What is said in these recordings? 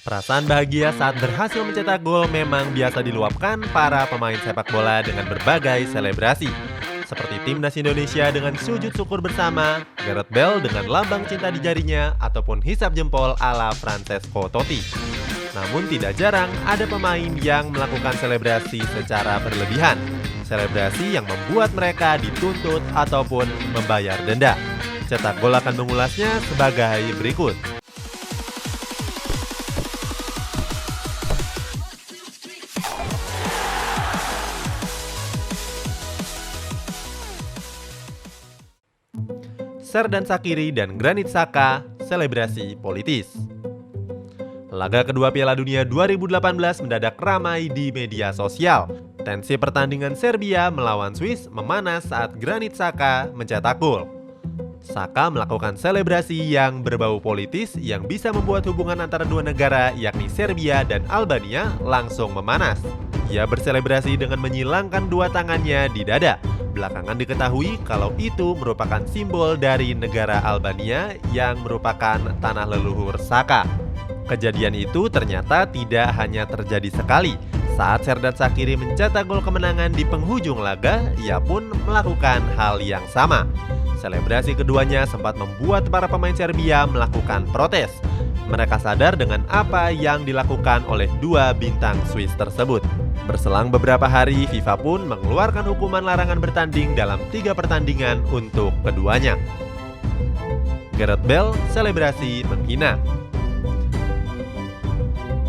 Perasaan bahagia saat berhasil mencetak gol memang biasa diluapkan para pemain sepak bola dengan berbagai selebrasi. Seperti timnas Indonesia dengan sujud syukur bersama, Gareth Bale dengan lambang cinta di jarinya, ataupun hisap jempol ala Francesco Totti. Namun tidak jarang ada pemain yang melakukan selebrasi secara berlebihan. Selebrasi yang membuat mereka dituntut ataupun membayar denda. Cetak Gol akan mengulasnya sebagai berikut. Xherdan Shaqiri dan Granit Xhaka selebrasi politis. Laga kedua Piala Dunia 2018 mendadak ramai di media sosial. Tensi pertandingan Serbia melawan Swiss memanas saat Granit Xhaka mencetak gol. Xhaka melakukan selebrasi yang berbau politis yang bisa membuat hubungan antara dua negara yakni Serbia dan Albania langsung memanas. Ia berselebrasi dengan menyilangkan dua tangannya di dada. Belakangan diketahui kalau itu merupakan simbol dari negara Albania yang merupakan tanah leluhur Xhaka. Kejadian itu ternyata tidak hanya terjadi sekali. Saat Xherdan Shaqiri mencetak gol kemenangan di penghujung laga, ia pun melakukan hal yang sama. Selebrasi keduanya sempat membuat para pemain Serbia melakukan protes. Mereka sadar dengan apa yang dilakukan oleh dua bintang Swiss tersebut. Berselang beberapa hari, FIFA pun mengeluarkan hukuman larangan bertanding dalam 3 pertandingan untuk keduanya. Gareth Bale selebrasi menghina.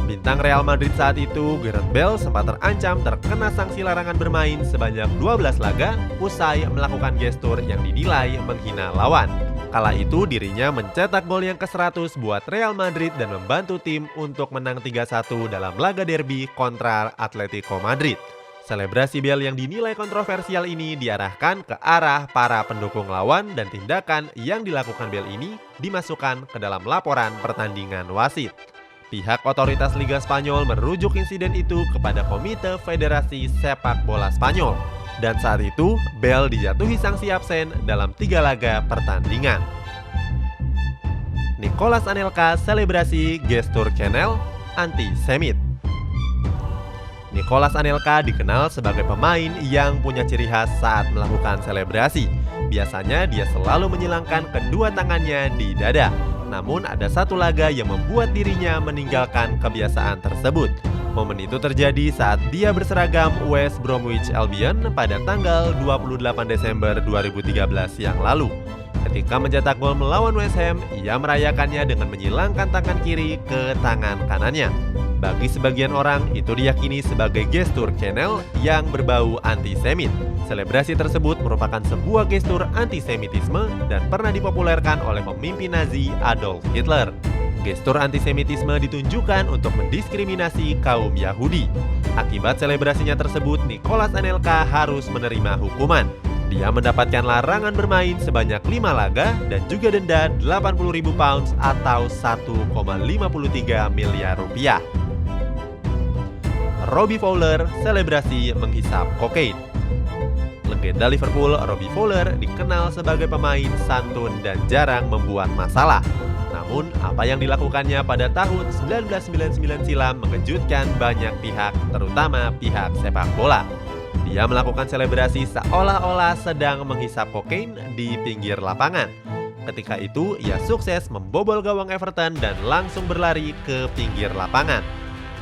Bintang Real Madrid saat itu, Gareth Bale sempat terancam terkena sanksi larangan bermain sebanyak 12 laga usai melakukan gestur yang dinilai menghina lawan. Kala itu dirinya mencetak gol yang ke-100 buat Real Madrid dan membantu tim untuk menang 3-1 dalam laga derby kontra Atletico Madrid. Selebrasi Bale yang dinilai kontroversial ini diarahkan ke arah para pendukung lawan dan tindakan yang dilakukan Bale ini dimasukkan ke dalam laporan pertandingan wasit. Pihak otoritas Liga Spanyol merujuk insiden itu kepada Komite Federasi Sepak Bola Spanyol. Dan saat itu, Bale dijatuhi sanksi absen dalam 3 laga pertandingan. Nicolas Anelka selebrasi gestur Chanel anti-Semit. Nicolas Anelka dikenal sebagai pemain yang punya ciri khas saat melakukan selebrasi. Biasanya dia selalu menyilangkan kedua tangannya di dada. Namun ada satu laga yang membuat dirinya meninggalkan kebiasaan tersebut. Momen itu terjadi saat dia berseragam West Bromwich Albion pada tanggal 28 Desember 2013 yang lalu. Ketika mencetak gol melawan West Ham, ia merayakannya dengan menyilangkan tangan kiri ke tangan kanannya. Bagi sebagian orang, itu diyakini sebagai gestur Chanel yang berbau antisemit. Selebrasi tersebut merupakan sebuah gestur antisemitisme dan pernah dipopulerkan oleh pemimpin Nazi Adolf Hitler. Gestur antisemitisme ditunjukkan untuk mendiskriminasi kaum Yahudi. Akibat selebrasinya tersebut, Nicolas Anelka harus menerima hukuman. Dia mendapatkan larangan bermain sebanyak 5 laga dan juga denda 80.000 pounds atau 1,53 miliar rupiah. Robbie Fowler selebrasi menghisap kokain. Legenda Liverpool Robbie Fowler dikenal sebagai pemain santun dan jarang membuat masalah. Namun, apa yang dilakukannya pada tahun 1999 silam mengejutkan banyak pihak, terutama pihak sepak bola. Dia melakukan selebrasi seolah-olah sedang menghisap kokain di pinggir lapangan. Ketika itu, ia sukses membobol gawang Everton dan langsung berlari ke pinggir lapangan.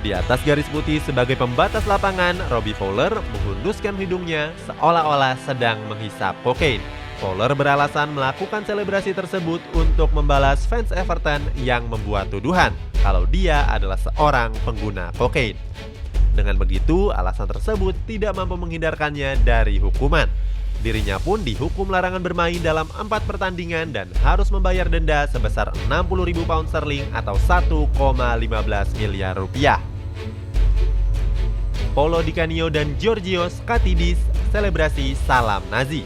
Di atas garis putih sebagai pembatas lapangan, Robbie Fowler menghunduskan hidungnya seolah-olah sedang menghisap kokain. Fowler beralasan melakukan selebrasi tersebut untuk membalas fans Everton yang membuat tuduhan kalau dia adalah seorang pengguna kokain. Dengan begitu, alasan tersebut tidak mampu menghindarkannya dari hukuman. Dirinya pun dihukum larangan bermain dalam 4 pertandingan dan harus membayar denda sebesar 60.000 pound sterling atau 1,15 miliar rupiah. Paulo Di Canio dan Georgios Katidis selebrasi salam Nazi.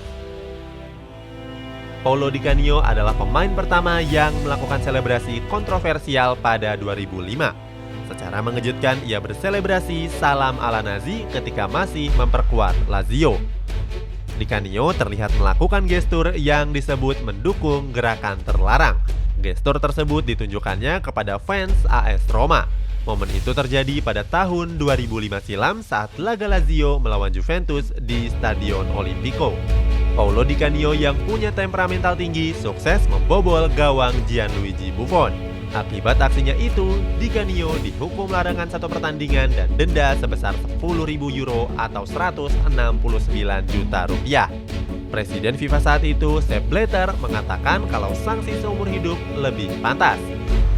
Paulo Di Canio adalah pemain pertama yang melakukan selebrasi kontroversial pada 2005. Secara mengejutkan, ia berselebrasi salam ala Nazi ketika masih memperkuat Lazio. Di Canio terlihat melakukan gestur yang disebut mendukung gerakan terlarang. Gestur tersebut ditunjukkannya kepada fans AS Roma. Momen itu terjadi pada tahun 2005 silam saat laga Lazio melawan Juventus di Stadion Olimpico. Paulo Di Canio yang punya temperamental tinggi sukses membobol gawang Gianluigi Buffon. Akibat aksinya itu, Di Canio dihukum larangan satu pertandingan dan denda sebesar 10.000 euro atau 169 juta rupiah. Presiden FIFA saat itu, Sepp Blatter, mengatakan kalau sanksi seumur hidup lebih pantas.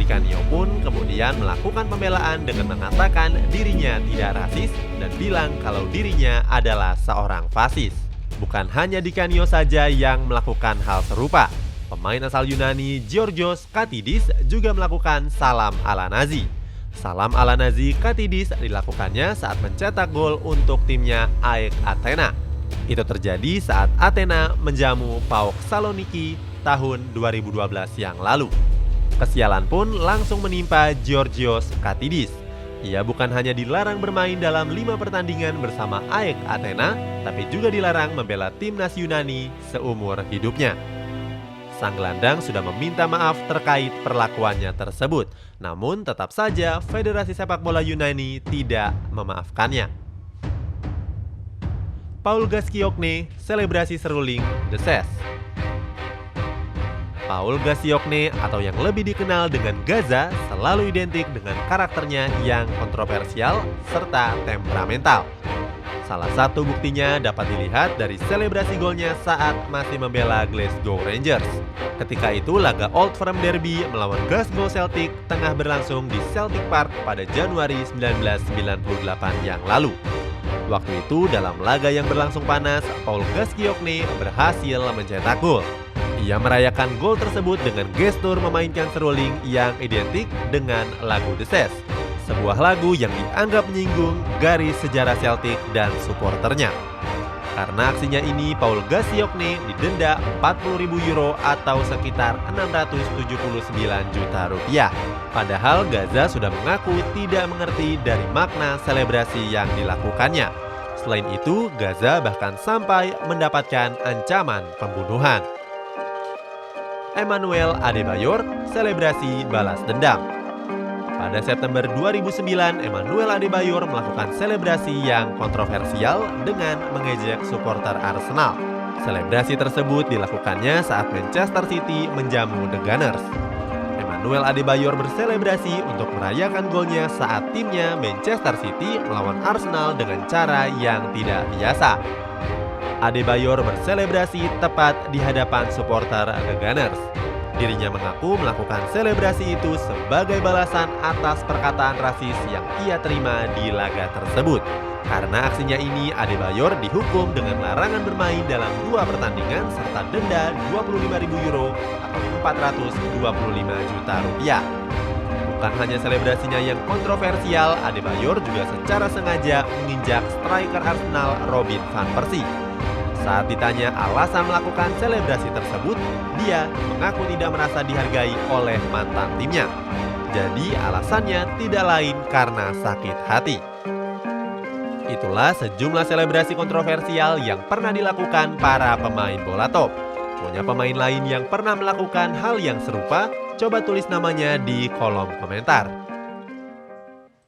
Di Canio pun kemudian melakukan pembelaan dengan mengatakan dirinya tidak rasis dan bilang kalau dirinya adalah seorang fasis. Bukan hanya Di Canio saja yang melakukan hal serupa. Pemain asal Yunani Georgios Katidis juga melakukan salam ala Nazi. Salam ala Nazi Katidis dilakukannya saat mencetak gol untuk timnya AEK Athena. Itu terjadi saat Athena menjamu PAOK Saloniki tahun 2012 yang lalu. Kesialan pun langsung menimpa Georgios Katidis. Ia bukan hanya dilarang bermain dalam 5 pertandingan bersama AEK Athena, tapi juga dilarang membela timnas Yunani seumur hidupnya. Sang gelandang sudah meminta maaf terkait perlakuannya tersebut, namun tetap saja Federasi Sepak Bola Yunani tidak memaafkannya. Paul Gaskiokne, selebrasi seruling The Ses. Paul Gaskiokne atau yang lebih dikenal dengan Gaza selalu identik dengan karakternya yang kontroversial serta temperamental. Salah satu buktinya dapat dilihat dari selebrasi golnya saat masih membela Glasgow Rangers. Ketika itu laga Old Firm Derby melawan Glasgow Celtic tengah berlangsung di Celtic Park pada Januari 1998 yang lalu. Waktu itu dalam laga yang berlangsung panas, Paul Gaskiokne berhasil mencetak gol. Ia merayakan gol tersebut dengan gestur memainkan seruling yang identik dengan lagu The Ses, sebuah lagu yang dianggap menyinggung garis sejarah Celtic dan supporternya. Karena aksinya ini, Paul Gaskiokne didenda 40.000 euro atau sekitar 679 juta rupiah. Padahal Gaza sudah mengaku tidak mengerti dari makna selebrasi yang dilakukannya. Selain itu, Gaza bahkan sampai mendapatkan ancaman pembunuhan. Emmanuel Adebayor, selebrasi balas dendam. Pada September 2009, Emmanuel Adebayor melakukan selebrasi yang kontroversial dengan mengejek supporter Arsenal. Selebrasi tersebut dilakukannya saat Manchester City menjamu The Gunners. Emmanuel Adebayor berselebrasi untuk merayakan golnya saat timnya Manchester City melawan Arsenal dengan cara yang tidak biasa. Adebayor berselebrasi tepat di hadapan supporter The Gunners. Dirinya mengaku melakukan selebrasi itu sebagai balasan atas perkataan rasis yang ia terima di laga tersebut. Karena aksinya ini, Adebayor dihukum dengan larangan bermain dalam 2 pertandingan serta denda 25.000 euro atau 425 juta rupiah. Bukan hanya selebrasinya yang kontroversial, Adebayor juga secara sengaja menginjak striker Arsenal Robin van Persie. Saat ditanya alasan melakukan selebrasi tersebut, dia mengaku tidak merasa dihargai oleh mantan timnya. Jadi alasannya tidak lain karena sakit hati. Itulah sejumlah selebrasi kontroversial yang pernah dilakukan para pemain bola top. Punya pemain lain yang pernah melakukan hal yang serupa? Coba tulis namanya di kolom komentar.